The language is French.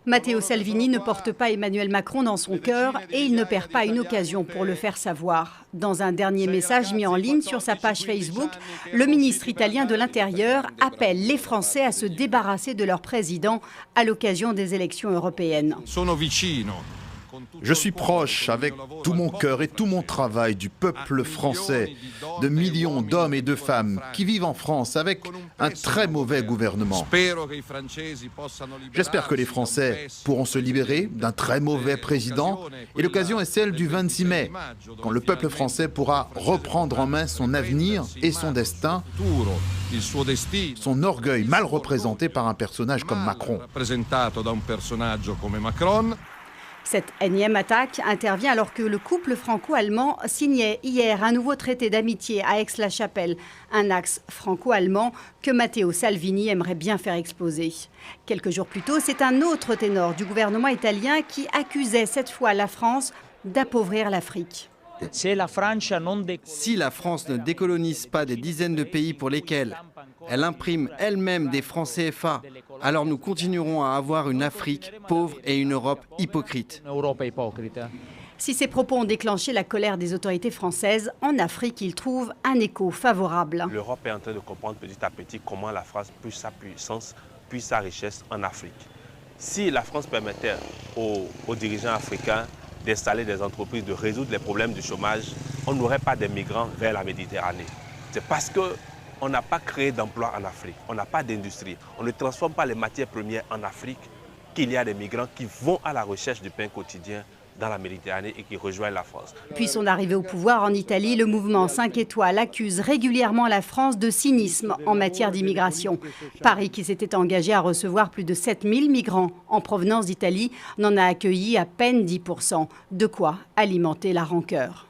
Matteo Salvini ne porte pas Emmanuel Macron dans son cœur et il ne perd pas une occasion pour le faire savoir. Dans un dernier message mis en ligne sur sa page Facebook, le ministre italien de l'Intérieur appelle les Français à se débarrasser de leur président à l'occasion des élections européennes. Je suis proche, avec tout mon cœur et tout mon travail, du peuple français, de millions d'hommes et de femmes qui vivent en France avec un très mauvais gouvernement. J'espère que les Français pourront se libérer d'un très mauvais président et l'occasion est celle du 26 mai, quand le peuple français pourra reprendre en main son avenir et son destin, son orgueil mal représenté par un personnage comme Macron. Cette énième attaque intervient alors que le couple franco-allemand signait hier un nouveau traité d'amitié à Aix-la-Chapelle, un axe franco-allemand que Matteo Salvini aimerait bien faire exploser. Quelques jours plus tôt, c'est un autre ténor du gouvernement italien qui accusait cette fois la France d'appauvrir l'Afrique. Si la France ne décolonise pas des dizaines de pays pour lesquels elle imprime elle-même des francs CFA, alors nous continuerons à avoir une Afrique pauvre et une Europe hypocrite. Si ces propos ont déclenché la colère des autorités françaises, en Afrique, ils trouvent un écho favorable. L'Europe est en train de comprendre petit à petit comment la France puise sa puissance, puise sa richesse en Afrique. Si la France permettait aux dirigeants africains d'installer des entreprises, de résoudre les problèmes du chômage, on n'aurait pas de migrants vers la Méditerranée. C'est parce qu'on n'a pas créé d'emplois en Afrique, on n'a pas d'industrie, on ne transforme pas les matières premières en Afrique qu'il y a des migrants qui vont à la recherche du pain quotidien dans la Méditerranée et qui rejoignent la France. Depuis son arrivée au pouvoir en Italie, le mouvement 5 étoiles accuse régulièrement la France de cynisme en matière d'immigration. Paris, qui s'était engagé à recevoir plus de 7000 migrants en provenance d'Italie, n'en a accueilli à peine 10%. De quoi alimenter la rancœur.